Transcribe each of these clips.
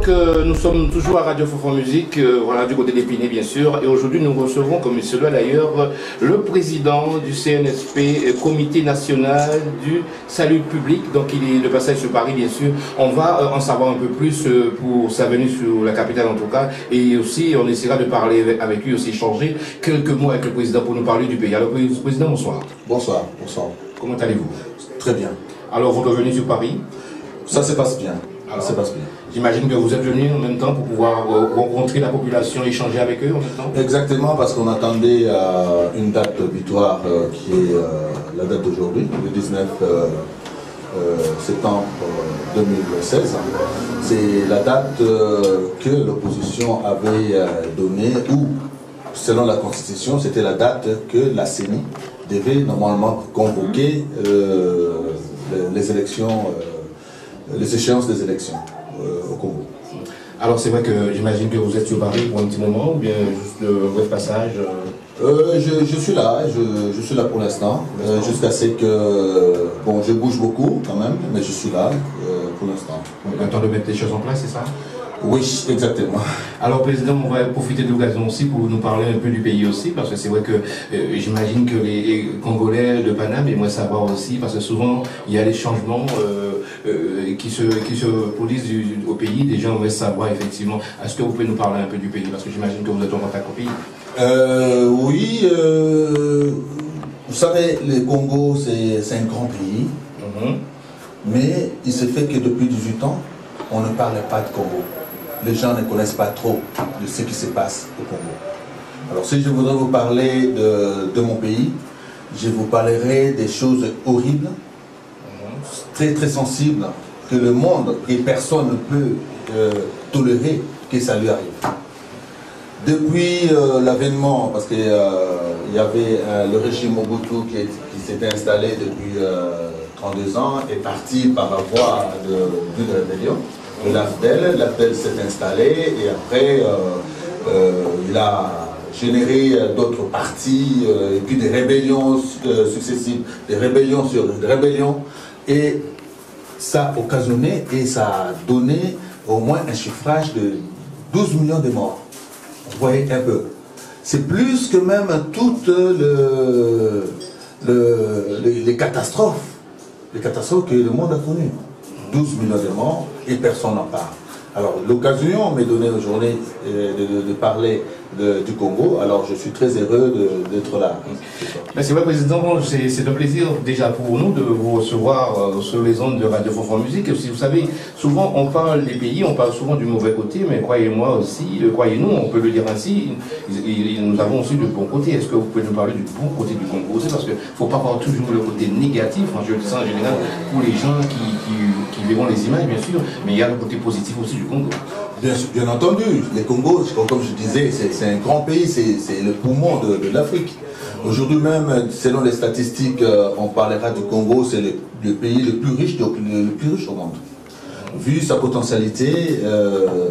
donc nous sommes toujours à Radio Fofo Musique, voilà, du côté d'Épinay bien sûr, et aujourd'hui nous recevons, comme il se doit d'ailleurs, le président du CNSP, Comité National du Salut Public, donc il est de passage sur Paris bien sûr. On va en savoir un peu plus pour sa venue sur la capitale en tout cas, et aussi on essaiera de parler avec lui, aussi échanger quelques mots avec le président pour nous parler du pays. Alors président, bonsoir. Bonsoir, bonsoir. Comment allez-vous? Très bien. Alors vous revenez sur Paris? Ça se passe bien. Alors, ça se passe bien. J'imagine que vous êtes venu en même temps pour pouvoir rencontrer la population, échanger avec eux en même temps? Exactement, parce qu'on attendait une date butoir qui est la date d'aujourd'hui, le 19 septembre 2016. C'est la date que l'opposition avait donnée, ou selon la Constitution, c'était la date que la CENI devait normalement convoquer les élections, les échéances des élections au Congo. Alors c'est vrai que j'imagine que vous êtes sur Paris pour un petit moment, ou bien juste le bref passage je suis là, je suis là pour l'instant, jusqu'à ce que, bon, je bouge beaucoup quand même, mais je suis là pour l'instant. Le temps de mettre les choses en place, c'est ça? Oui, exactement. Alors président, on va profiter de l'occasion aussi pour nous parler un peu du pays aussi, parce que c'est vrai que j'imagine que les Congolais de Paname aimeraient savoir aussi, parce que souvent il y a des changements qui se produisent au pays. Les gens aimeraient savoir effectivement. Est-ce que vous pouvez nous parler un peu du pays, parce que j'imagine que vous êtes en contact au pays? Oui, vous savez, le Congo c'est un grand pays, mais il se fait que depuis 18 ans, on ne parle pas de Congo. Les gens ne connaissent pas trop de ce qui se passe au Congo. Alors si je voudrais vous parler de mon pays, je vous parlerai des choses horribles, très très sensibles, que le monde et personne ne peut tolérer que ça lui arrive. Depuis l'avènement, parce qu'il y avait le régime Mobutu qui s'était installé depuis 32 ans, est parti par la voie d'une rébellion. L'AFDEL s'est installé et après il a généré d'autres partis et puis des rébellions successives, des rébellions sur des rébellions, et ça a occasionné et ça a donné au moins un chiffrage de 12 millions de morts. Vous voyez un peu. C'est plus que même toutes les catastrophes que le monde a connues. 12 millions de morts et personne n'en parle. Alors l'occasion m'est donnée aujourd'hui de parler du Congo, alors je suis très heureux d'être là. Merci beaucoup président, c'est un plaisir déjà pour nous de vous recevoir sur les ondes de Radio Fofo Musique. Si vous savez, souvent on parle des pays, on parle souvent du mauvais côté, mais croyez-moi aussi, croyez-nous, on peut le dire ainsi, nous avons aussi du bon côté. Est-ce que vous pouvez nous parler du bon côté du Congo aussi? Parce qu'il ne faut pas voir toujours le côté négatif, je dis ça en général pour les gens qui verront les images bien sûr, mais il y a le côté positif aussi du Congo. Bien entendu, le Congo, comme je disais, c'est un grand pays, c'est le poumon de l'Afrique. Aujourd'hui même, selon les statistiques, on parlera du Congo, c'est le pays le plus riche au monde. Vu sa potentialité,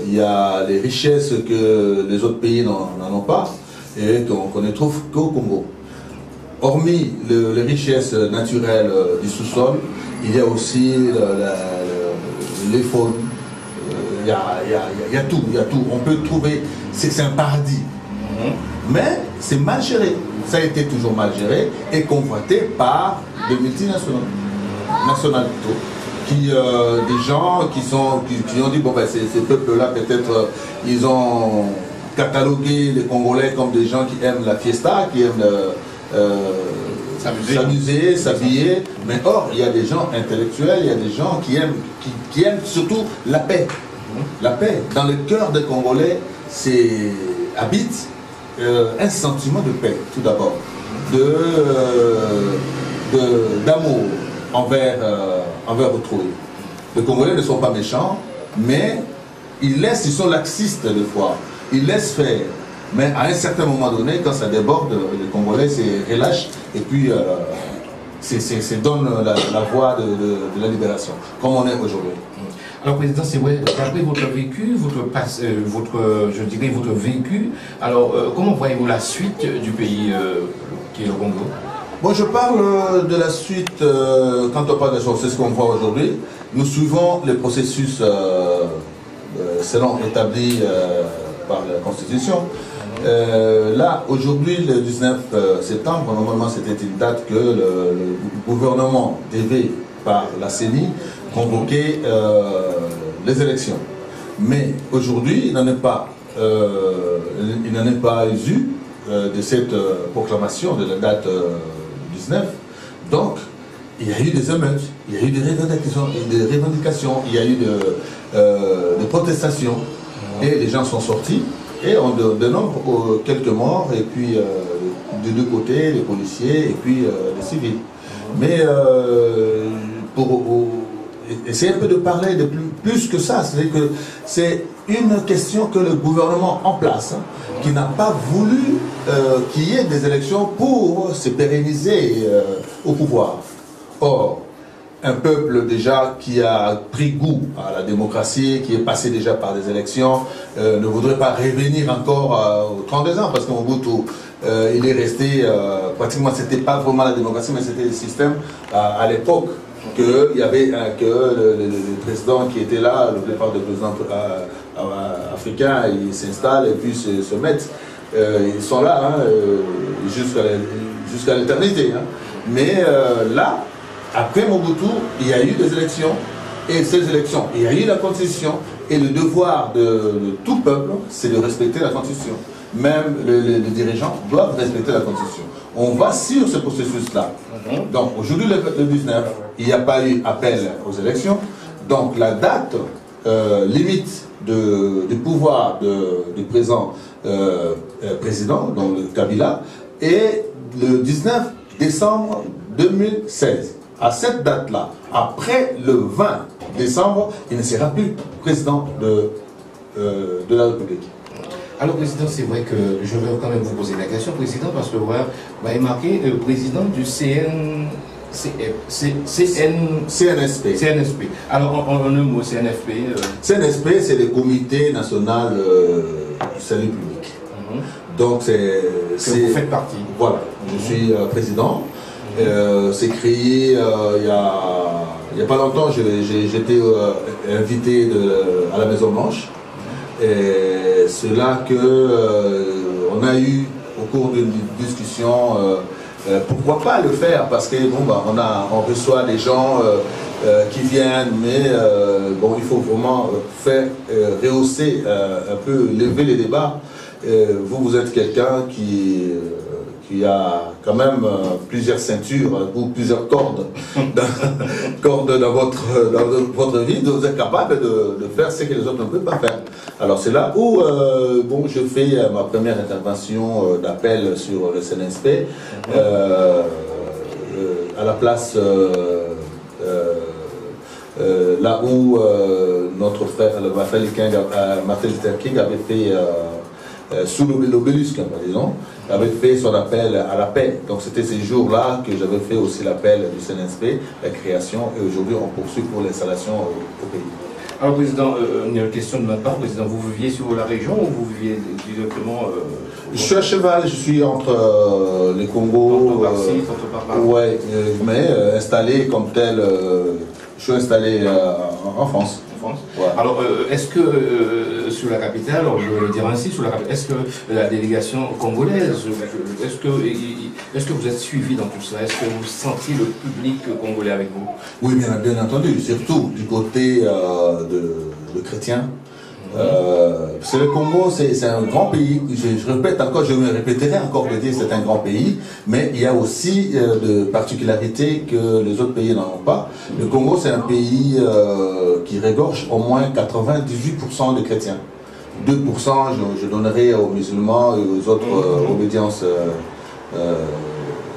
il y a les richesses que les autres pays n'en ont pas et qu'on ne trouve qu'au Congo. Hormis les richesses naturelles du sous-sol, il y a aussi les faunes. Il y a tout. On peut trouver, c'est un paradis. Mais c'est mal géré. Ça a été toujours mal géré et convoité par des multinationales. Des gens qui ont dit, bon ben ces peuples-là, peut-être, ils ont catalogué les Congolais comme des gens qui aiment la fiesta, qui aiment s'amuser, s'habiller. Mais or, il y a des gens intellectuels, il y a des gens qui aiment surtout la paix. La paix. Dans le cœur des Congolais, habite un sentiment de paix, tout d'abord, d'amour envers autrui. Les Congolais ne sont pas méchants, mais ils sont laxistes des fois. Ils laissent faire. Mais à un certain moment donné, quand ça déborde, les Congolais se relâchent et puis donne la voie de la libération, comme on est aujourd'hui. Alors président, c'est vrai, d'après votre vécu, votre vécu, alors comment voyez-vous la suite du pays qui est le Congo? Bon, je parle de la suite, quand on parle des choses, c'est ce qu'on voit aujourd'hui. Nous suivons le processus selon établi par la Constitution. Là, aujourd'hui, le 19 septembre, normalement c'était une date que le gouvernement devait, par la CENI, convoquer les élections. Mais aujourd'hui, il n'en est pas eu de cette proclamation de la date 19. Donc, il y a eu des émeutes, il y a eu des revendications, il y a eu des protestations, et les gens sont sortis, et on dénombre quelques morts, et puis de deux côtés, les policiers, et puis les civils. Mais pour essayer un peu de parler de plus que ça, c'est que c'est une question que le gouvernement en place, qui n'a pas voulu qu'il y ait des élections pour se pérenniser au pouvoir. Or, un peuple déjà qui a pris goût à la démocratie, qui est passé déjà par des élections, ne voudrait pas revenir encore aux 32 ans, parce qu'en Mobutu, il est resté, pratiquement, c'était pas vraiment la démocratie, mais c'était le système à l'époque, qu'il y avait que le président qui était là, le plupart des présidents africains, ils s'installent et puis se mettent. Ils sont là jusqu'à l'éternité. Hein. Mais là, après Mobutu, il y a eu des élections, et ces élections, il y a eu la Constitution, et le devoir de tout peuple, c'est de respecter la Constitution. Même les dirigeants doivent respecter la Constitution. On va sur ce processus-là. Donc aujourd'hui, le 19, il n'y a pas eu appel aux élections. Donc la date limite du pouvoir du présent président, donc le Kabila, est le 19 décembre 2016. À cette date-là, après le 20 décembre, il ne sera plus président de la République. Alors, Président, c'est vrai que je vais quand même vous poser la question, Président, parce que voilà, vous avez marqué le président du CNSP. Alors, en un mot, CNFP. CNSP, c'est le Comité national du salut public. Donc, vous faites partie. Voilà, je suis président. C'est créé il y a pas longtemps. J'étais invité à la Maison Blanche. Et c'est là qu'on a eu, au cours d'une discussion, pourquoi pas le faire, parce que bon, bah, on reçoit des gens qui viennent, mais bon, il faut vraiment faire rehausser un peu, lever les débats. Vous êtes quelqu'un qui a quand même plusieurs ceintures ou plusieurs cordes dans votre vie, vous êtes capable de faire ce que les autres ne peuvent pas faire. Alors c'est là où bon, je fais ma première intervention d'appel sur le CNSP, à la place là où notre frère, Martin Luther King avait fait sous l'obélisque, disons, avait fait son appel à la paix. Donc c'était ces jours-là que j'avais fait aussi l'appel du CNSP, la création, et aujourd'hui on poursuit pour l'installation au pays. Alors, Président, une question de ma part, Président, vous viviez sur la région ou vous viviez directement je suis à cheval, je suis entre les Congo, ouais, mais installé comme tel, je suis installé en France. Ouais. Alors, est-ce que sur la capitale, alors je vais le dire ainsi, est-ce que la délégation congolaise, est-ce que vous êtes suivi dans tout ça? Est-ce que vous sentiez le public congolais avec vous? Oui, bien entendu, surtout du côté de chrétiens. C'est le Congo, c'est un grand pays. Je répète encore, je me répéterai encore de dire c'est un grand pays, mais il y a aussi de particularités que les autres pays n'en ont pas. Le Congo, c'est un pays qui regorge au moins 98% de chrétiens. 2% je donnerai aux musulmans et aux autres obédiences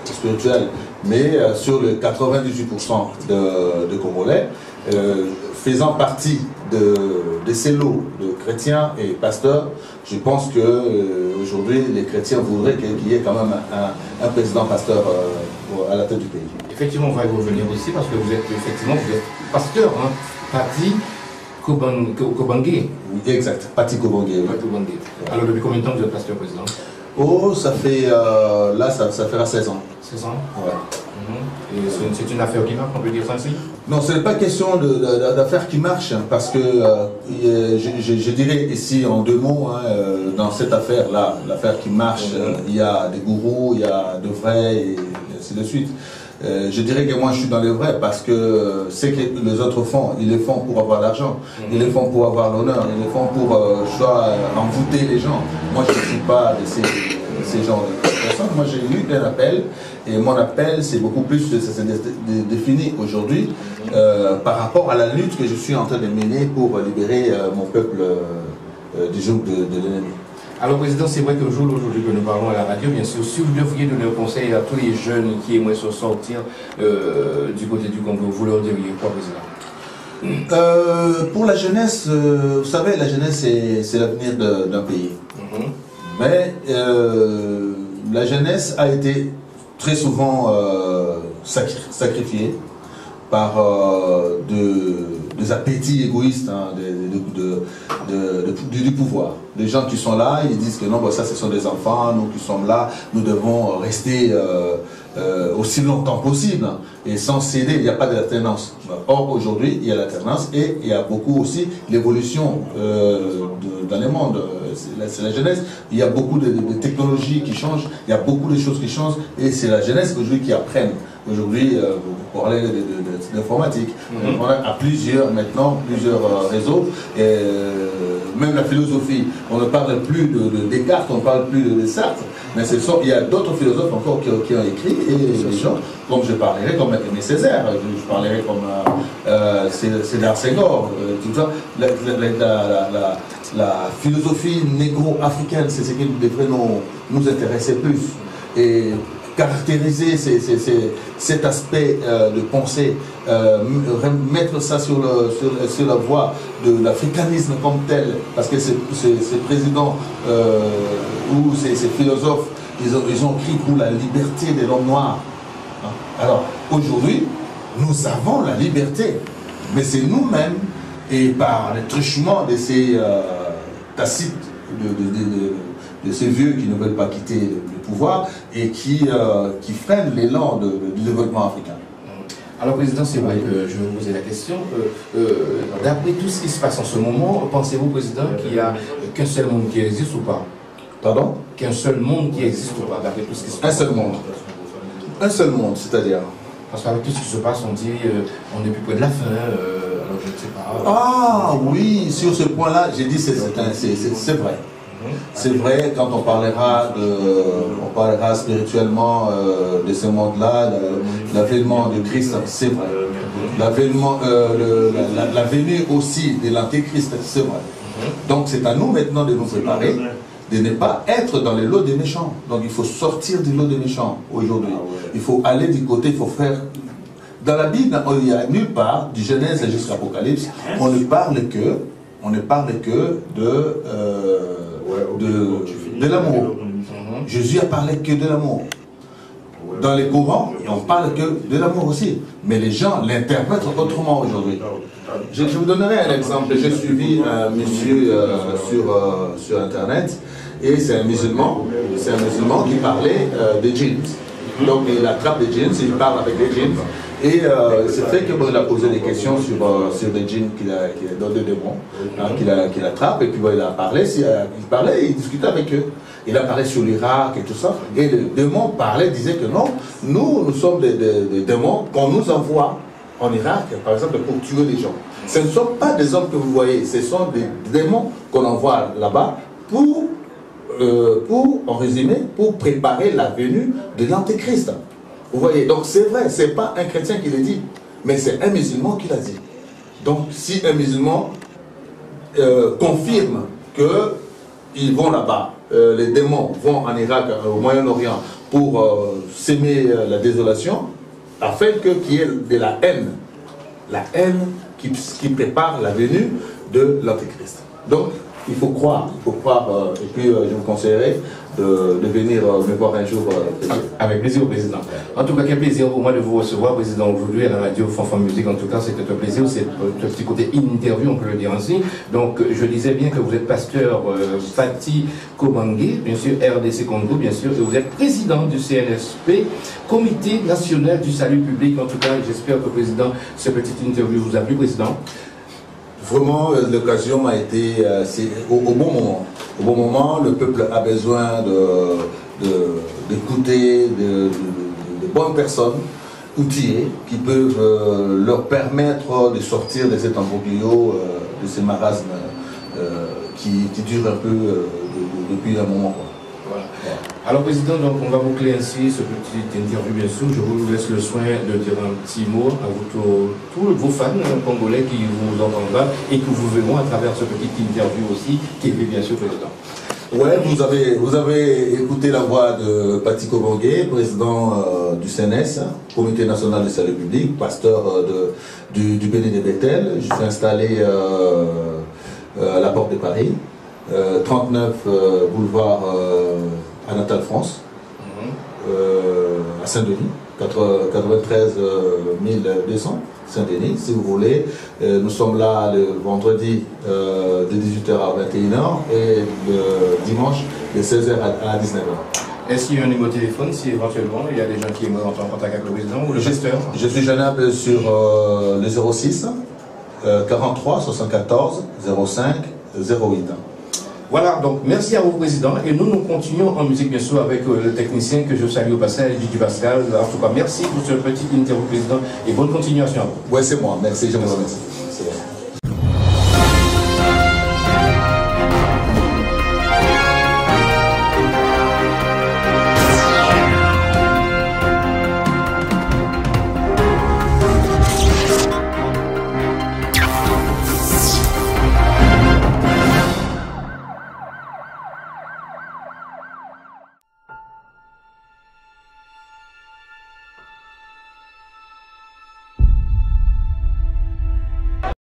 spirituelles. Mais sur les 98% de Congolais, faisant partie de ces lots de chrétiens et pasteurs, je pense que aujourd'hui les chrétiens voudraient qu'il y ait quand même un président pasteur à la tête du pays. Effectivement, on va y revenir aussi parce que vous êtes pasteur, hein, Pati Kobange. Oui, exact, Pati Kobange. Oui. Alors depuis combien de temps vous êtes pasteur, Président? Oh, ça fait, là, ça fera 16 ans. 16 ans. Ouais. Et c'est une affaire qui marche, on peut dire ça ainsi? Non, ce n'est pas question d'affaires qui marchent, hein, parce que je dirais ici en 2 mots, hein, dans cette affaire-là, l'affaire qui marche, il y a des gourous, il y a de vrais, et ainsi de suite. Je dirais que moi je suis dans le vrai parce que ce que les autres font, ils le font pour avoir l'argent, ils le font pour avoir l'honneur, ils le font pour envoûter les gens. Moi je ne suis pas de ces gens de personnes. Moi j'ai eu un appel et mon appel c'est beaucoup plus, ça s'est défini aujourd'hui par rapport à la lutte que je suis en train de mener pour libérer mon peuple du joug de l'ennemi. Alors, Président, c'est vrai qu'au jour d'aujourd'hui que nous parlons à la radio, bien sûr, si vous deviez donner un conseil à tous les jeunes qui aimeraient se sortir du côté du Congo, vous leur diriez quoi, Président? Pour la jeunesse, vous savez, la jeunesse, c'est l'avenir d'un pays. Mais la jeunesse a été très souvent sacrifiée par des appétits égoïstes, hein, du pouvoir. Des gens qui sont là, ils disent que non, bah, ça ce sont des enfants, nous qui sommes là, nous devons rester aussi longtemps possible, hein, et sans céder, il n'y a pas d'alternance. Or aujourd'hui, il y a l'alternance et il y a beaucoup aussi l'évolution dans le monde. C'est la jeunesse, il y a beaucoup de technologies qui changent, il y a beaucoup de choses qui changent et c'est la jeunesse aujourd'hui qui apprennent. Aujourd'hui, vous parlez d'informatique. On a plusieurs réseaux, et même la philosophie. On ne parle plus de Descartes, on ne parle plus de Sartre, mais il y a d'autres philosophes encore qui ont écrit, et des gens, comme je parlerai comme Aimé Césaire, je parlerai comme Sédar Senghor, tout ça. La philosophie négro-africaine, c'est ce qui devrait nous intéresser plus. Et caractériser cet aspect de pensée, mettre ça sur la voie de l'africanisme comme tel, parce que ces présidents ou ces philosophes, ils ont écrit pour la liberté de l'homme noir. Alors, aujourd'hui, nous avons la liberté, mais c'est nous-mêmes, et par le truchement de ces tacites, de ces vieux qui ne veulent pas quitter le pouvoir et qui freinent l'élan du développement africain. Alors, Président, c'est vrai que je vais vous poser la question. D'après tout ce qui se passe en ce moment, pensez-vous, Président, qu'il n'y a qu'un seul monde qui existe ou pas? Pardon? Qu'un seul monde qui existe ou pas, d'après tout ce qui se passe? Un seul monde. Un seul monde, c'est-à-dire? Parce qu'avec tout ce qui se passe, on dit on est plus près de la fin, alors je ne sais pas. Ah oui, sur ce point-là, j'ai dit c'est vrai. C'est vrai, quand on parlera spirituellement de ce monde-là, l'avènement de Christ, c'est vrai. L'avènement, la venue aussi de l'Antéchrist, c'est vrai. Donc c'est à nous maintenant de nous préparer, de ne pas être dans le lot des méchants. Donc il faut sortir du lot des méchants aujourd'hui. Il faut aller du côté, il faut faire... Dans la Bible, il n'y a nulle part, du Genèse jusqu'à l'Apocalypse, on ne parle que de l'amour. Jésus a parlé que de l'amour. Dans les Corans, on parle que de l'amour aussi. Mais les gens l'interprètent autrement aujourd'hui. Je vous donnerai un exemple. J'ai suivi un monsieur sur Internet, et c'est un musulman qui parlait des djinns. Donc il attrape des djinns, il parle avec des djinns. Et c'est fait qu'il a posé des questions sur des djinns dans des démons qu'il attrape, et puis il a parlé, il discutait avec eux. Il a parlé sur l'Irak et tout ça, et le démon disait que non, nous sommes des démons qu'on nous envoie en Irak, par exemple, pour tuer les gens. Ce ne sont pas des hommes que vous voyez, ce sont des démons qu'on envoie là-bas pour, en résumé, pour préparer la venue de l'Antéchrist. Vous voyez, donc c'est vrai, c'est pas un chrétien qui l'a dit, mais c'est un musulman qui l'a dit. Donc si un musulman confirme qu'ils vont là-bas, les démons vont en Irak, au Moyen-Orient, pour s'aimer la désolation, afin qu'il y ait de la haine qui prépare la venue de l'Antéchrist. Donc il faut croire, et puis je vous conseillerais de venir me voir un jour. Avec plaisir, Président. En tout cas, quel plaisir pour moi de vous recevoir, Président, aujourd'hui à la radio Fanfan Musique. En tout cas, c'était un plaisir, c'est un petit côté interview, on peut le dire ainsi. Donc, je disais bien que vous êtes pasteur Fati Kobange, bien sûr, RDC Congo, bien sûr, et vous êtes président du CNSP, Comité National du Salut Public. En tout cas, j'espère que, Président, cette petite interview vous a plu, Président. Vraiment, l'occasion m'a été au bon moment. Au bon moment, le peuple a besoin d'écouter de bonnes personnes outillées qui peuvent leur permettre de sortir de cet embroglio, de ces marasmes qui durent un peu depuis un moment. Voilà. Alors, Président, donc, on va boucler ainsi ce petit interview, bien sûr. Je vous laisse le soin de dire un petit mot à vous, tous vos fans congolais qui vous entendront et que vous verront à travers ce petit interview aussi, qui est bien sûr, Président. Ouais, vous avez écouté la voix de Fati Kobange, président du CNS, Comité National du Salut Public, pasteur du Bénin de Bethel. Je suis installé à la Porte de Paris, 39 boulevard Anatole France, à Saint-Denis, 93 200 Saint-Denis, si vous voulez. Nous sommes là le vendredi de 18h à 21h et le dimanche de 16h à 19h. Est-ce qu'il y a un numéro de téléphone si éventuellement il y a des gens qui aimeraient entrer en contact avec le président ou le gesteur? Je suis joignable sur le 06 43 74 05 08. Voilà, donc merci à vous, Président. Et nous continuons en musique, bien sûr, avec le technicien que je salue au passage, Gigi Pascal. En tout cas, merci pour ce petit interview, Président, et bonne continuation à vous. Oui, c'est moi. Merci, je vous remercie.